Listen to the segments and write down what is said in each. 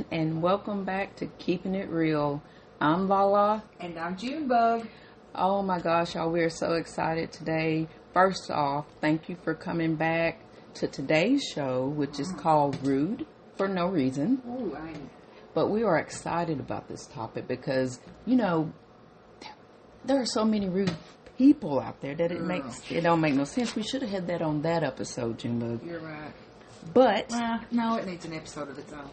everyone, and welcome back to Keeping It Real. I'm Lala. And I'm Junebug. Oh my gosh, y'all, we are so excited today. First off, thank you for coming back to today's show, which is called Rude for No Reason. Ooh, I know. But we are excited about this topic because, you know, there are so many rude people out there that it don't make no sense. We should have had that on that episode, Junebug. You're right. But Well, no, it needs an episode of its own.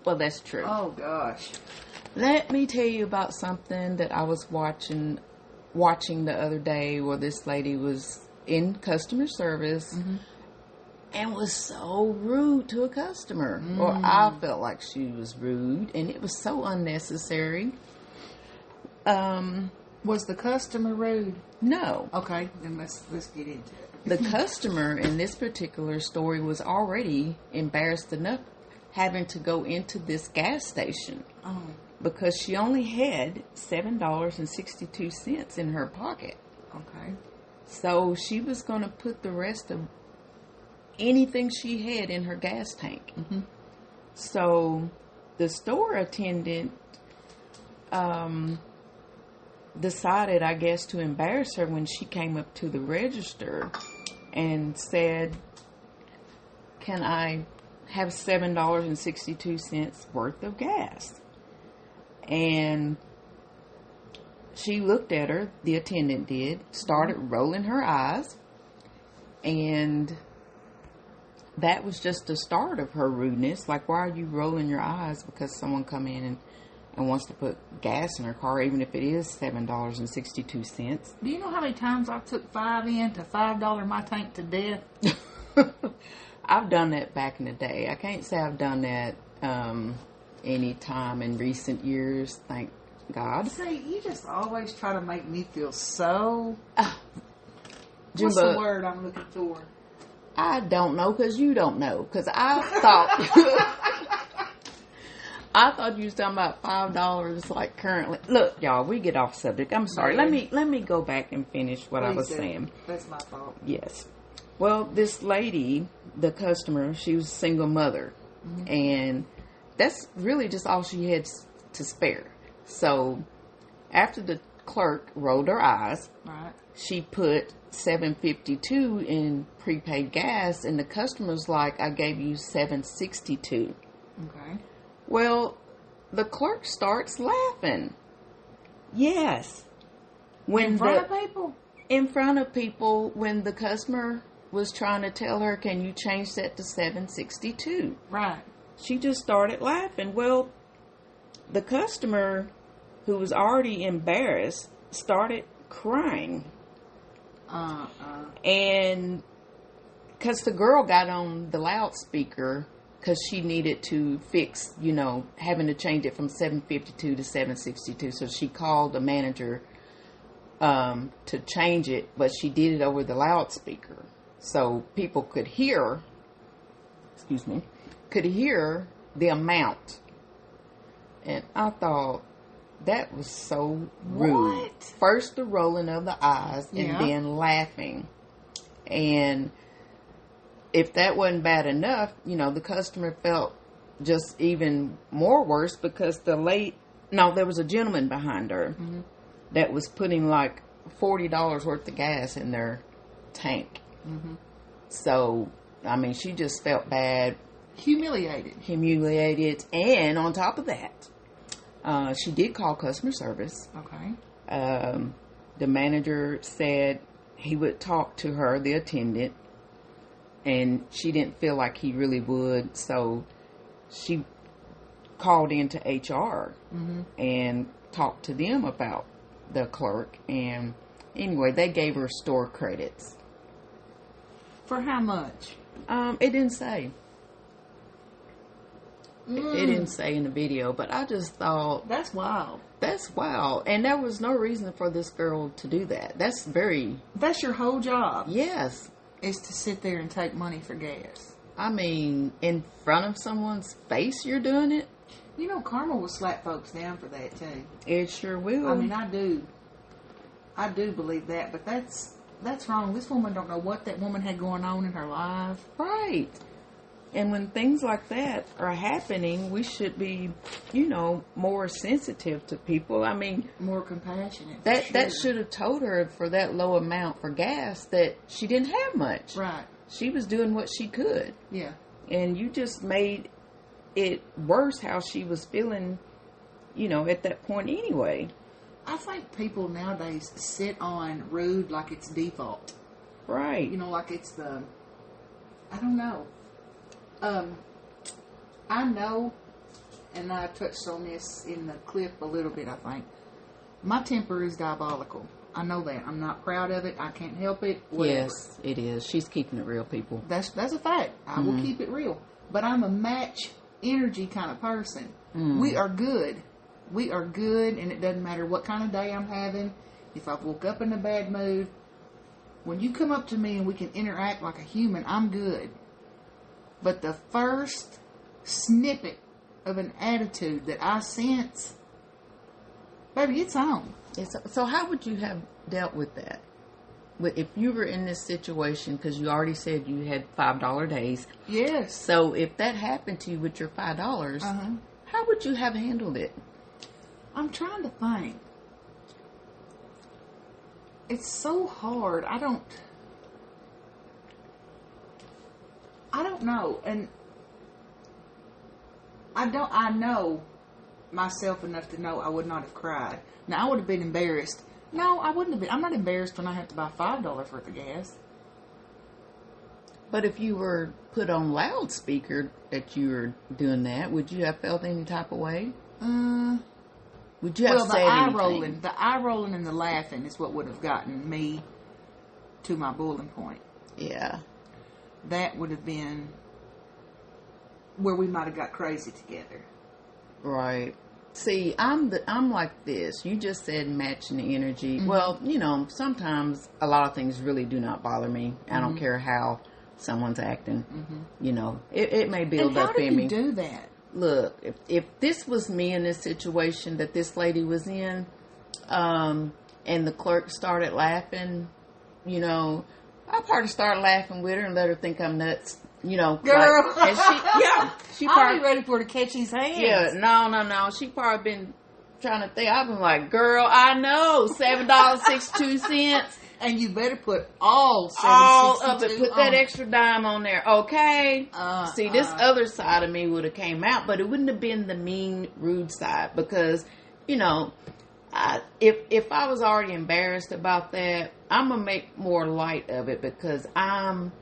well, that's true. Oh gosh. Let me tell you about something that I was watching the other day where this lady was in customer service and was so rude to a customer. Or I felt like she was rude and it was so unnecessary. Was the customer rude? No. Okay, then let's get into it. The customer in this particular story was already embarrassed enough having to go into this gas station. Oh. Because she only had $7.62 in her pocket. Okay. So she was going to put the rest of anything she had in her gas tank. Mm-hmm. So the store attendant decided, I guess, to embarrass her when she came up to the register and said, "Can I have $7.62 worth of gas?" And she looked at her, the attendant did, started rolling her eyes, and that was just the start of her rudeness. Like, why are you rolling your eyes because someone come in and wants to put gas in her car, even if it is $7.62? Do you know how many times I took 5 in to $5 my tank to death? I've done that back in the day. I can't say I've done that any time in recent years, thank God. See, you just always try to make me feel so... Jimbo, What's the word I'm looking for? I don't know, because you don't know. Because I thought... I thought you was talking about $5 like currently. Look, y'all, we get off subject. I'm sorry. Yeah. Let me go back and finish what I was Please do. saying. That's my fault. Yes. Well, this lady, the customer, she was a single mother. And that's really just all she had to spare. So after the clerk rolled her eyes, Right. she put $7.52 in prepaid gas, and the customer's like, "I gave you $7.62." Okay. Well, the clerk starts laughing. Yes. In front of people? In front of people, when the customer was trying to tell her, "Can you change that to $7.62?" Right. She just started laughing. Well, the customer, who was already embarrassed, started crying. And because the girl got on the loudspeaker because she needed to fix, you know, having to change it from $7.52 to $7.62. So she called the manager to change it, but she did it over the loudspeaker. So people could hear, the amount. And I thought, that was so rude. What? First the rolling of the eyes and Yeah. then laughing. And if that wasn't bad enough, you know, the customer felt just even more worse because there was a gentleman behind her that was putting like $40 worth of gas in their tank. So, I mean, she just felt bad. Humiliated. And on top of that, she did call customer service. Okay. The manager said he would talk to her, the attendant, and she didn't feel like he really would, so she called into HR and talked to them about the clerk. And anyway, they gave her store credits. For how much? It didn't say. It didn't say in the video, but I just thought, That's wild. that's wow. And there was no reason for this girl to do that. That's That's your whole job, yes. is to sit there and take money for gas. I mean, in front of someone's face you're doing it? You know, karma will slap folks down for that, too. It sure will. I mean, I do believe that, but that's wrong. This woman don't know what that woman had going on in her life. Right. And when things like that are happening, we should be, more sensitive to people. I mean, more compassionate. That should have told her for that low amount for gas that she didn't have much. Right. She was doing what she could. Yeah. And you just made it worse how she was feeling, at that point anyway. I think people nowadays sit on rude like it's default. Right. Like it's I don't know. I know, and I touched on this in the clip a little bit, I think. My temper is diabolical. I know that. I'm not proud of it. I can't help it. Whatever. Yes, it is. She's keeping it real, people. That's a fact. I will keep it real. But I'm a match energy kind of person. We are good. We are good, and it doesn't matter what kind of day I'm having. If I've woke up in a bad mood, when you come up to me and we can interact like a human, I'm good. But the first snippet of an attitude that I sense, baby, it's on. So how would you have dealt with that? If you were in this situation, because you already said you had $5 days. Yes. So if that happened to you with your $5, how would you have handled it? I'm trying to think. It's so hard. I don't know. And I know myself enough to know I would not have cried. Now, I would have been embarrassed. No, I wouldn't have been. I'm not embarrassed when I have to buy $5 worth of gas. But if you were put on loudspeaker that you were doing that, would you have felt any type of way? Would you have said anything? The eye rolling and the laughing is what would have gotten me to my boiling point. Yeah. That would have been where we might have got crazy together. Right. See, I'm like this. You just said matching the energy. Well, sometimes a lot of things really do not bother me. I don't care how someone's acting. It may build up in me. How do you do that? Look, if this was me in this situation that this lady was in, and the clerk started laughing, I probably started laughing with her and let her think I'm nuts. Girl. She I'll probably be ready for her to catch his hands. Yeah, no. She probably been trying to think. I've been like, girl, I know, $7.62. And you better put all of it. Put that extra dime on there, okay? See, this other side of me would have came out, but it wouldn't have been the mean, rude side because, if I was already embarrassed about that, I'm gonna make more light of it because I'm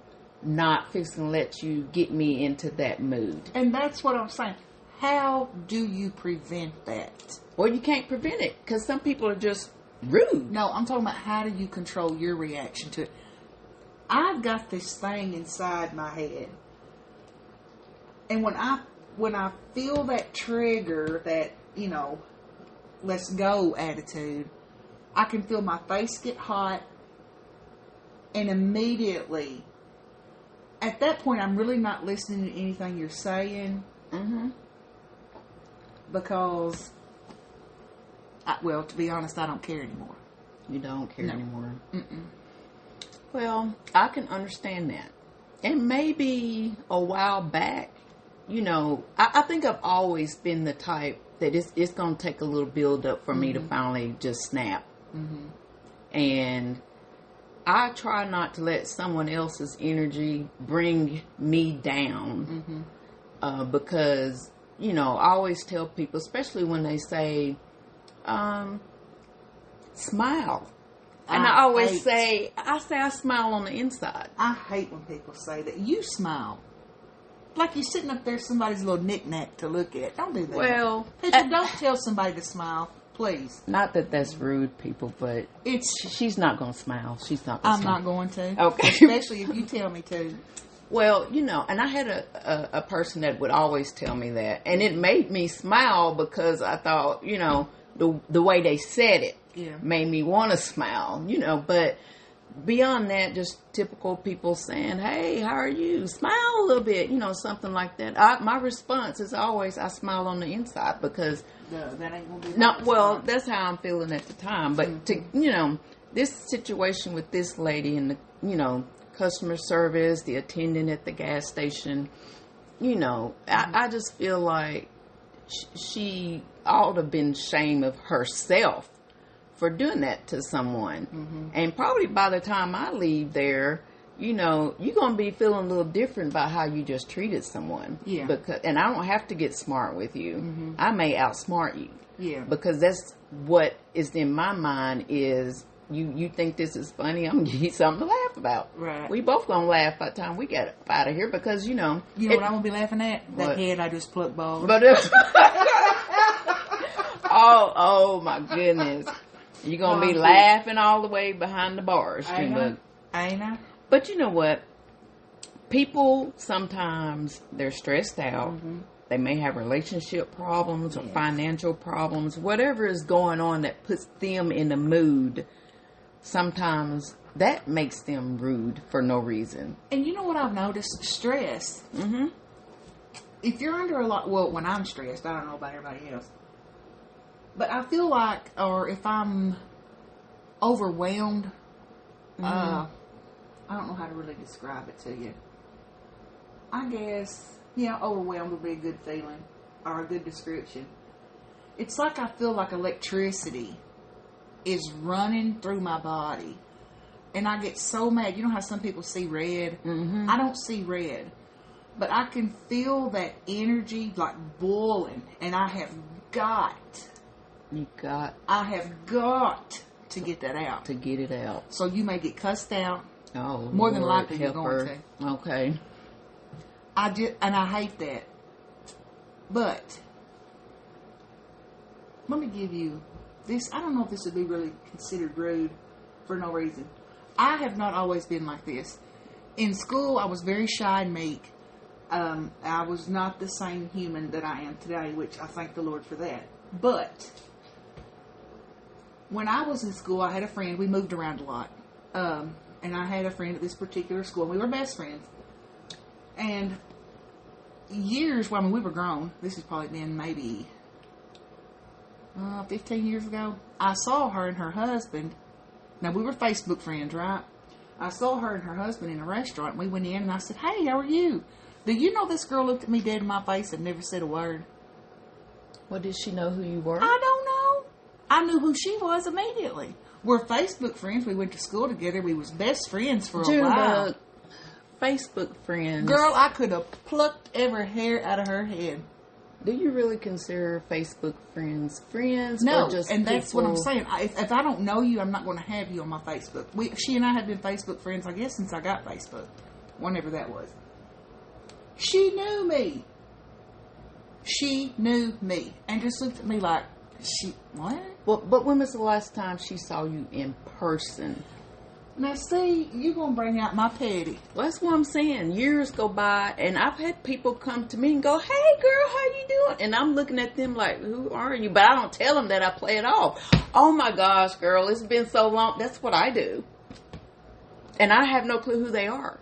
not fixing to let you get me into that mood. And that's what I'm saying. How do you prevent that? Well, you can't prevent it because some people are just rude. No, I'm talking about how do you control your reaction to it. I've got this thing inside my head, and when I feel that trigger, that let's go attitude, I can feel my face get hot, and immediately at that point I'm really not listening to anything you're saying, because to be honest, I don't care anymore. You don't care anymore? Mm-mm. Well, I can understand that. And maybe a while back, I think I've always been the type that it's going to take a little build up for me to finally just snap. And I try not to let someone else's energy bring me down. Because, I always tell people, especially when they say, smile. And I always say I smile on the inside. I hate when people say that. You smile. Like you're sitting up there, somebody's little knick-knack to look at. Don't do that. Well, people, don't tell somebody to smile, please. Not that that's rude, people, but she's not going to smile. She's not going to smile. I'm not going to. Okay. Especially if you tell me to. Well, and I had a person that would always tell me that. And it made me smile because I thought, the way they said it made me want to smile, but beyond that, just typical people saying, hey, how are you? Smile a little bit, something like that. My response is always, I smile on the inside because that ain't gonna be that's how I'm feeling at the time. But this situation with this lady and the, customer service, the attendant at the gas station, you know, I just feel like she ought to have been ashamed of herself for doing that to someone. And probably by the time I leave there, you know, you're going to be feeling a little different about how you just treated someone. Yeah. And I don't have to get smart with you. I may outsmart you. Yeah. Because that's what is in my mind is, you think this is funny, I'm going to give you something to laugh about. Right. We both going to laugh by the time we get out of here because, you know. You know what I'm going to be laughing at? What? That head I just plucked bald. But oh my goodness. You're going to be laughing all the way behind the bars. I know. But you know what? People sometimes, they're stressed out. They may have relationship problems or financial problems. Whatever is going on that puts them in the mood, sometimes that makes them rude for no reason. And you know what I've noticed? Stress. If you're under a lot, well, when I'm stressed, I don't know about everybody else, but I feel like, or if I'm overwhelmed, I don't know how to really describe it to you. I guess, overwhelmed would be a good feeling or a good description. It's like I feel like electricity is running through my body. And I get so mad. You know how some people see red? I don't see red. But I can feel that energy like boiling. And I have got to get that out. To get it out. So you may get cussed out. Oh, more than Lord, likely you're going to. Okay. I hate that. But let me give you this. I don't know if this would be really considered rude for no reason. I have not always been like this. In school, I was very shy and meek. I was not the same human that I am today, which I thank the Lord for that. But when I was in school, I had a friend. We moved around a lot. And I had a friend at this particular school. And we were best friends. And years, we were grown. This has probably been maybe 15 years ago. I saw her and her husband. Now, we were Facebook friends, right? I saw her and her husband in a restaurant. And we went in and I said, "Hey, how are you?" Do you know this girl looked at me dead in my face and never said a word? Well, did she know who you were? I don't know. I knew who she was immediately. We're Facebook friends. We went to school together. We was best friends for a while. Facebook friends. Girl, I could have plucked every hair out of her head. Do you really consider Facebook friends No, or just and that's people? what I'm saying. If I don't know you, I'm not going to have you on my Facebook. She and I have been Facebook friends, I guess, since I got Facebook. Whenever that was. She knew me. She knew me. And just looked at me like, what? Well, but when was the last time she saw you in person? Now, see, you're going to bring out my petty. Well, that's what I'm saying. Years go by, and I've had people come to me and go, "Hey, girl, how you doing?" And I'm looking at them like, "Who are you?" But I don't tell them that. I play it off. "Oh, my gosh, girl, it's been so long." That's what I do. And I have no clue who they are.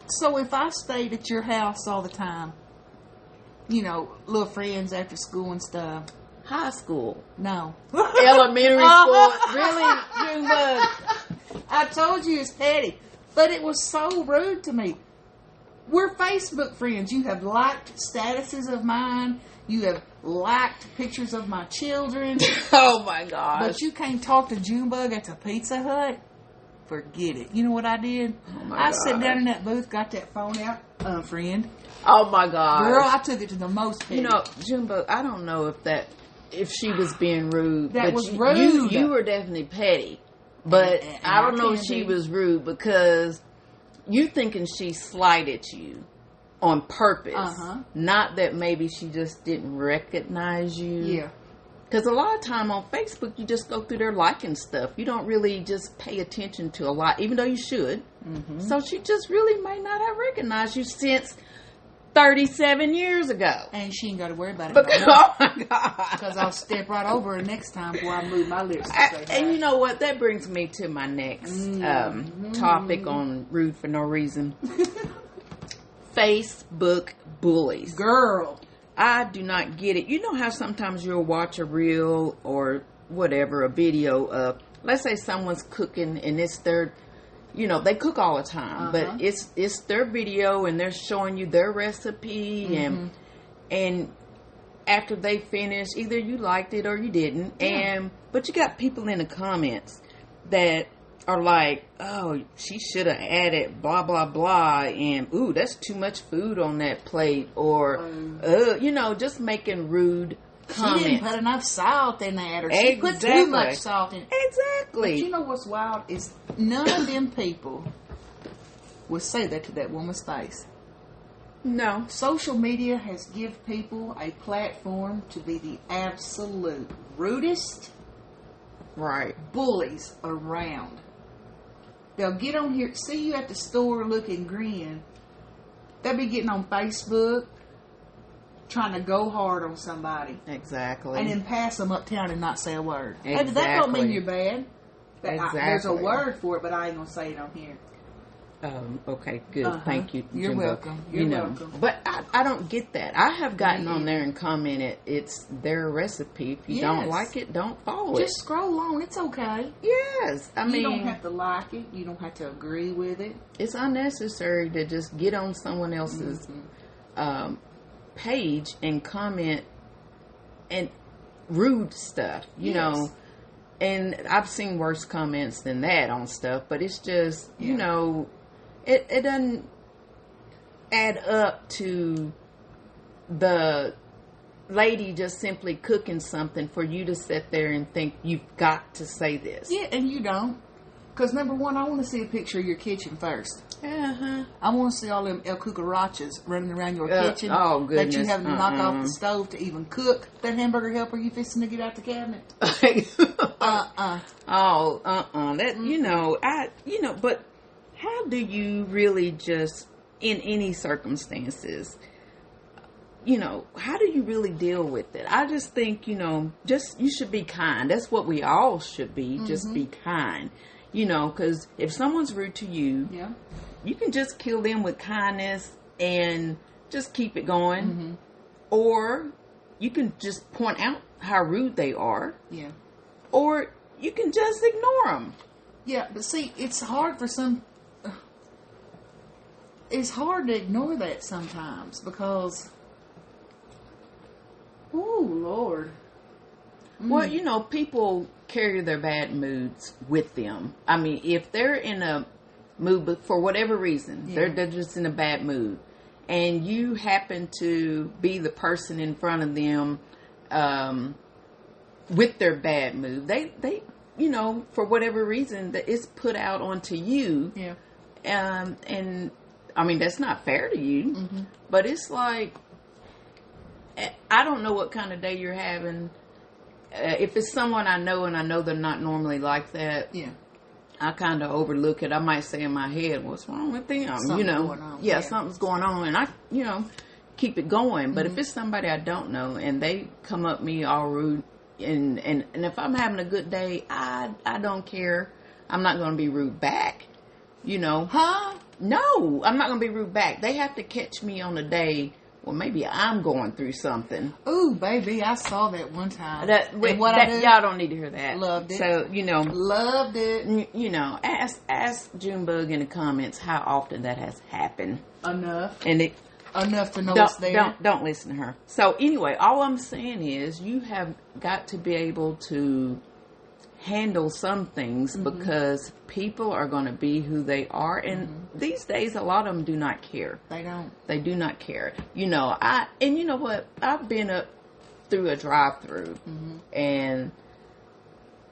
So if I stayed at your house all the time, little friends after school and stuff. High school. No. Elementary school. Really, Junebug? I told you it's petty. But it was so rude to me. We're Facebook friends. You have liked statuses of mine. You have liked pictures of my children. Oh, my gosh. But you can't talk to Junebug at the Pizza Hut? Forget it. You know what I did? Oh, I sat down in that booth, got that phone out. Friend. Oh, my gosh. Girl, I took it to the most petty. Junebug, I don't know if she was being rude. That but was rude. You were definitely petty. But and I don't know if she was rude because you thinking she slighted you on purpose. Not that maybe she just didn't recognize you. Yeah. Because a lot of time on Facebook, you just go through their liking stuff. You don't really just pay attention to a lot, even though you should. So she just really may not have recognized you since 37 years ago. And she ain't got to worry about it. Oh, my God. Because I'll step right over her next time before I move my lips. And you know what? That brings me to my next topic on rude for no reason. Facebook bullies. Girl. I do not get it. You know how sometimes you'll watch a reel or whatever, a video of, let's say someone's cooking and it's their you know, they cook all the time, but it's their video and they're showing you their recipe and after they finish, either you liked it or you didn't. But you got people in the comments that are like, oh, she should have added blah, blah, blah. And, ooh, that's too much food on that plate. Or, you know, just making rude comments. She didn't put enough salt in that. Or she put too much salt in it. Exactly. But you know what's wild is none of them people would say that to that woman's face. No. Social media has given people a platform to be the absolute rudest bullies around. They'll get on here, see you at the store looking grin. They'll be getting on Facebook, trying to go hard on somebody. Exactly. And then pass them uptown and not say a word. Exactly. That don't mean you're bad. Exactly. There's a word for it, but I ain't going to say it on here. Okay, good. Thank you. You're Jimbo. welcome. You're welcome. But I don't get that. I have gotten on there and commented, it's their recipe. If you don't like it, don't follow it. Just scroll on. It's okay. Yes. I mean, you don't have to like it. You don't have to agree with it. It's unnecessary to just get on someone else's page and comment and rude stuff, you know. And I've seen worse comments than that on stuff, but it's just, you know, it doesn't add up to the lady just simply cooking something for you to sit there and think you've got to say this. Yeah, and you don't. Because number one, I want to see a picture of your kitchen first. I want to see all them el cucarachas running around your kitchen. Oh, goodness. That you having to knock off the stove to even cook that hamburger helper you fixing to get out the cabinet. That, you know, but how do you really just, in any circumstances, you know, how do you really deal with it? I just think, you know, you should be kind. That's what we all should be. Just be kind. You know, because if someone's rude to you, you can just kill them with kindness and just keep it going. Or you can just point out how rude they are. Or you can just ignore them. Yeah, but see, it's hard for some... It's hard to ignore that sometimes because... Oh, Lord. Well, you know, people carry their bad moods with them. I mean, if they're in a mood, but for whatever reason, they're just in a bad mood, and you happen to be the person in front of them with their bad mood, they you know, for whatever reason, that it's put out onto you. And I mean, that's not fair to you, but it's like, I don't know what kind of day you're having. If it's someone I know and I know they're not normally like that, I kind of overlook it. I might say in my head, what's wrong with them? Something's going on. Something's going on. And I, you know, keep it going. But if it's somebody I don't know and they come up me all rude, and if I'm having a good day, I don't care. I'm not going to be rude back, you know. No, I'm not going to be rude back. They have to catch me on a day. Well, maybe I'm going through something. Ooh, baby, I saw that one time. Y'all don't need to hear that. Loved it. So, you know. Loved it. You know, ask Junebug in the comments how often that has happened. Enough. And enough to know it's there. Don't listen to her. So, anyway, all I'm saying is you have got to be able to handle some things because people are going to be who they are, and these days a lot of them do not care. They do not care. You know, and you know what, I've been up through a drive-through and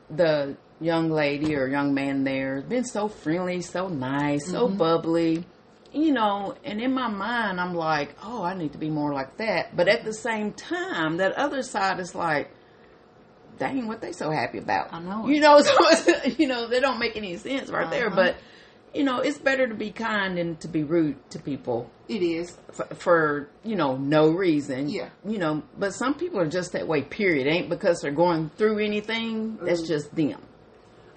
the young lady or young man there has been so friendly, so nice, so bubbly, you know, and in my mind I'm like, oh, I need to be more like that. But at the same time, that other side is like, dang, what they so happy about? I know. You know, so, you know, they don't make any sense right there. But, you know, it's better to be kind than to be rude to people. It is. For you know, no reason. Yeah. You know, but some people are just that way, period. It ain't because they're going through anything. That's just them.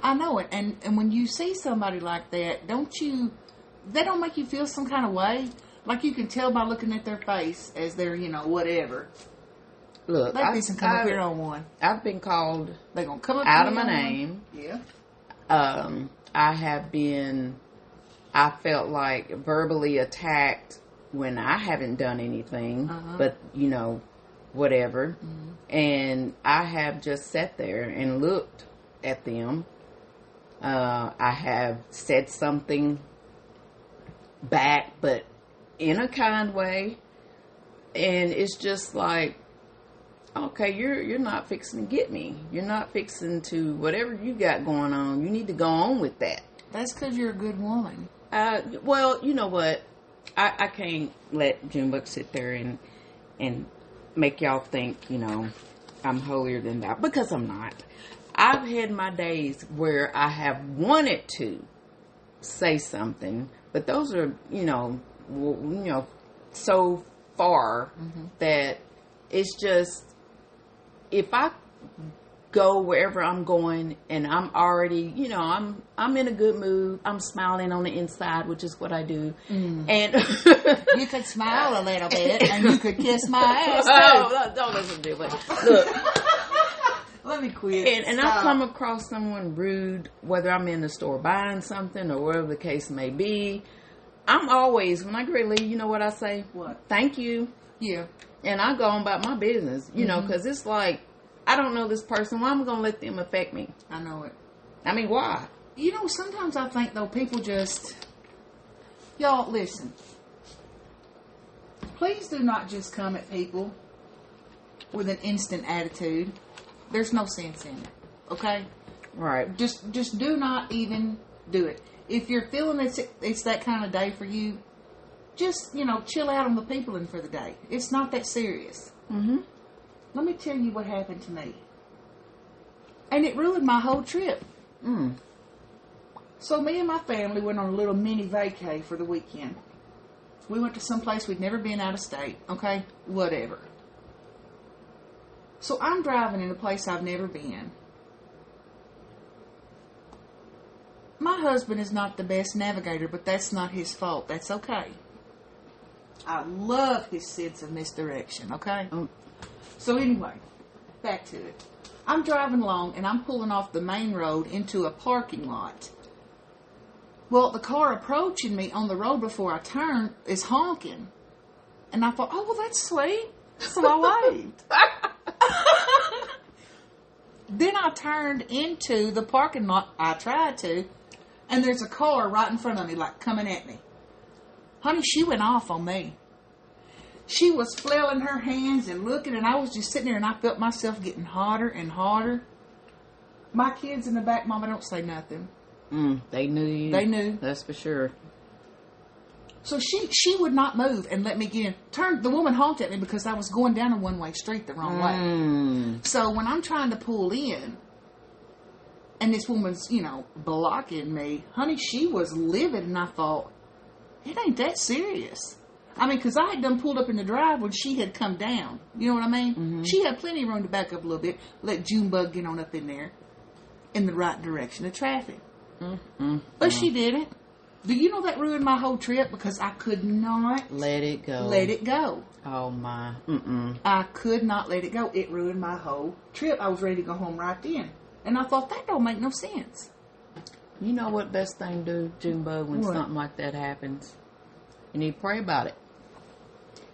I know it. And when you see somebody like that, they don't make you feel some kind of way? Like you can tell by looking at their face as they're, you know, whatever. Look, they can come up here on one. I've been called they gonna come up out of my name. Yeah. I have been I felt like verbally attacked when I haven't done anything, but, you know, whatever. Mm-hmm. And I have just sat there and looked at them. I have said something back, but in a kind way. And it's just like, okay, you're not fixing to get me. You're not fixing to, whatever you got going on, you need to go on with that. That's because you're a good woman. Well, you know what? I can't let Junebug sit there and make y'all think, you know, I'm holier than thou, because I'm not. I've had my days where I have wanted to say something, but those are, you know, so far that it's just, if I go wherever I'm going and I'm already, you know, I'm in a good mood, I'm smiling on the inside, which is what I do. And you could smile a little bit and you could kiss my ass too. Oh, don't listen to it. Look, let me quit. And I come across someone rude, whether I'm in the store buying something or whatever the case may be, I'm always, when I get ready to leave, you know what I say? What? Thank you. Yeah. And I go on about my business, you know, because it's like, I don't know this person. Why am I going to let them affect me? I know it. I mean, why? You know, sometimes I think, though, people just... Y'all, listen. Please do not just come at people with an instant attitude. There's no sense in it. Okay? Right. Just do not even do it. If you're feeling it's that kind of day for you, just, you know, chill out on the peopling for the day. It's not that serious. Mm-hmm. Let me tell you what happened to me. And it ruined my whole trip. So me and my family went on a little mini vacay for the weekend. We went to some place we'd never been out of state. Okay? Whatever. So I'm driving in a place I've never been. My husband is not the best navigator, but that's not his fault. That's okay. I love his sense of misdirection, okay? So anyway, back to it. I'm driving along, and I'm pulling off the main road into a parking lot. Well, the car approaching me on the road before I turn is honking. And I thought, oh, well, that's sweet. So I waved. Then I turned into the parking lot. I tried to. And there's a car right in front of me, like, coming at me. Honey, she went off on me. She was flailing her hands and looking, and I was just sitting there, and I felt myself getting hotter and hotter. My kids in the back, Mama, don't say nothing. They knew you. They knew. That's for sure. So she would not move and let me get in. The woman honked at me because I was going down a one-way street the wrong way. So when I'm trying to pull in, and this woman's, you know, blocking me, honey, she was livid, and I thought, it ain't that serious. I mean, because I had done pulled up in the drive when she had come down. You know what I mean? She had plenty of room to back up a little bit, let Junebug get on up in there in the right direction of traffic. But she didn't. Do you know that ruined my whole trip? Because I could not let it go. Let it go. Oh, my. I could not let it go. It ruined my whole trip. I was ready to go home right then. And I thought, that don't make no sense. You know what best thing to do, Junebug, when something like that happens? You need to pray about it.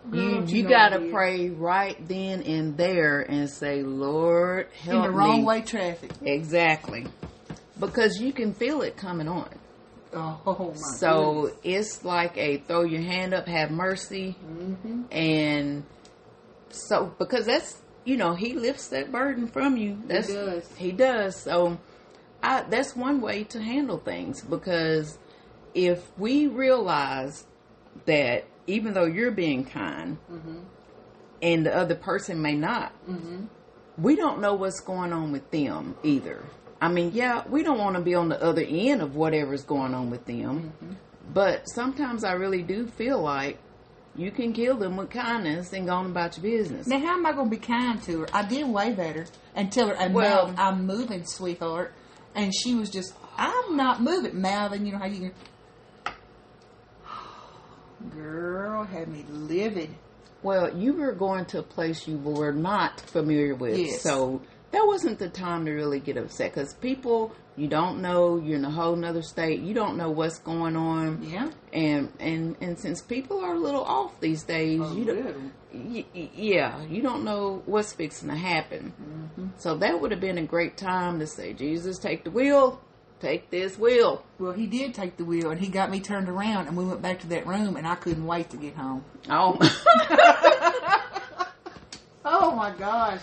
Girl, you got to pray right then and there and say, Lord, help me. In the wrong way traffic. Exactly. Because you can feel it coming on. Oh, my So goodness. it's like a throw your hand up, have mercy. And so, because that's, you know, he lifts that burden from you. He does. So that's one way to handle things, because if we realize that even though you're being kind and the other person may not, we don't know what's going on with them either. I mean, yeah, we don't want to be on the other end of whatever's going on with them, but sometimes I really do feel like you can kill them with kindness and go on about your business. Now, how am I going to be kind to her? I did wave at her and tell her, Well, Malvin, I'm moving, sweetheart. And she was just, I'm not moving. Malvin, you know how you can... Girl, had me livid. Well, you were going to a place you were not familiar with, Yes. so that wasn't the time to really get upset, because people, you don't know, you're in a whole nother state, you don't know what's going on. Yeah. And since people are a little off these days, you don't know what's fixing to happen. Mm-hmm. So that would have been a great time to say, Jesus, take the wheel. Take this wheel. Well, he did take the wheel, and he got me turned around, and we went back to that room, and I couldn't wait to get home. Oh. Oh, my gosh.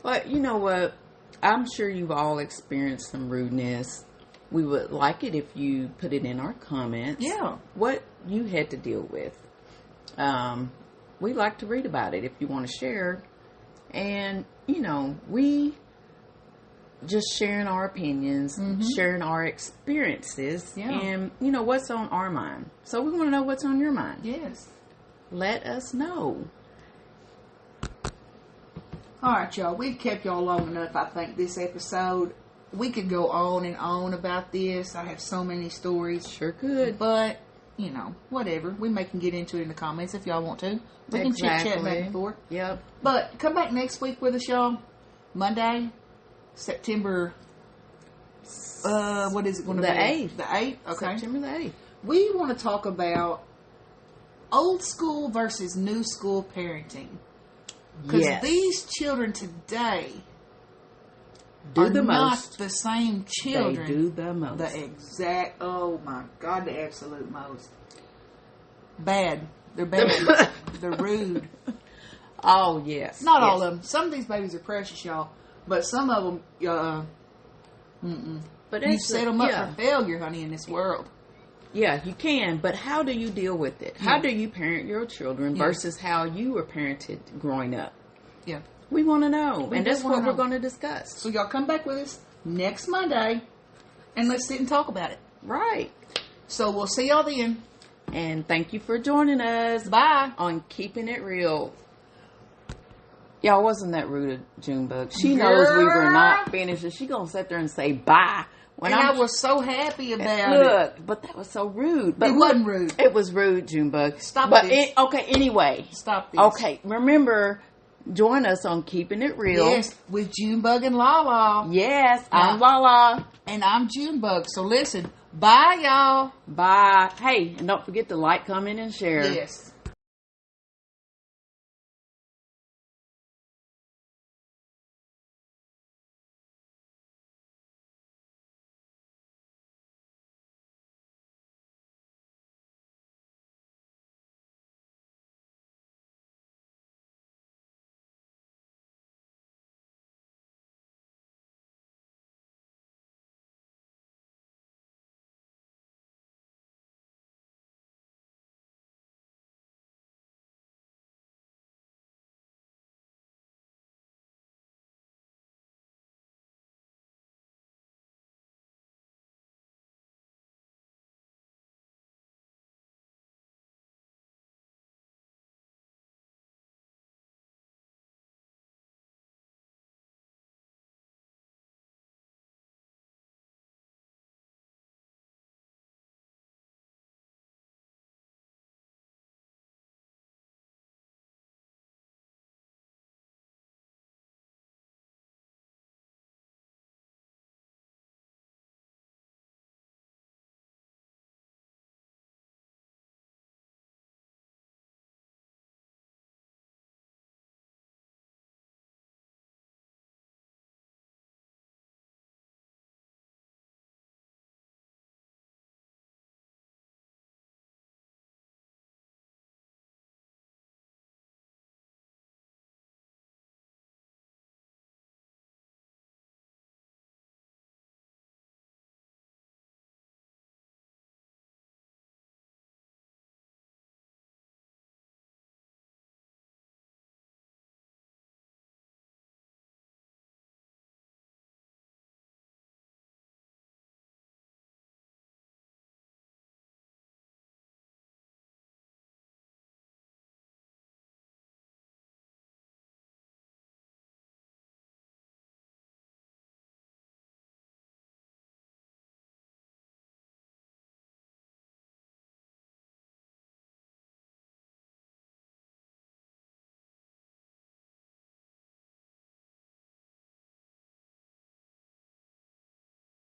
But you know what? I'm sure you've all experienced some rudeness. We would like it if you put it in our comments. Yeah. What you had to deal with. We'd like to read about it if you want to share. And, we just sharing our opinions, sharing our experiences, and, what's on our mind. So we want to know what's on your mind. Yes. Let us know. All right, y'all. We've kept y'all long enough, I think, this episode. We could go on and on about this. I have so many stories. Sure could. But, whatever. We can get into it in the comments if y'all want to. We can chit-chat back and forth. Yep. But come back next week with us, y'all. Monday, September, what is it going to be? The 8th. The 8th? Okay. September the 8th. We want to talk about old school versus new school parenting. Because these children today are not the same children. They do the most. Oh my God, the absolute most. Bad. They're bad. They're rude. Oh, yes. Not all of them. Some of these babies are precious, y'all. But some of them, But you set them up for failure, honey, in this world. Yeah, you can. But how do you deal with it? How do you parent your children versus how you were parented growing up? Yeah. We want to know. And that's what we're going to discuss. So y'all come back with us next Monday, and let's sit and talk about it. Right. So we'll see y'all then. And thank you for joining us. Bye. On Keeping It Real. Y'all, wasn't that rude of Junebug? She knows we were not finished, and she gonna sit there and say bye. I was so happy about it. Look, but that was so rude. But it wasn't rude. It was rude, Junebug. Stop this. Okay, anyway. Stop this. Okay, remember, join us on Keeping It Real. Yes, with Junebug and Lala. Yes, I'm Lala. And I'm Junebug. So listen, bye, y'all. Bye. Hey, and don't forget to like, comment, and share. Yes.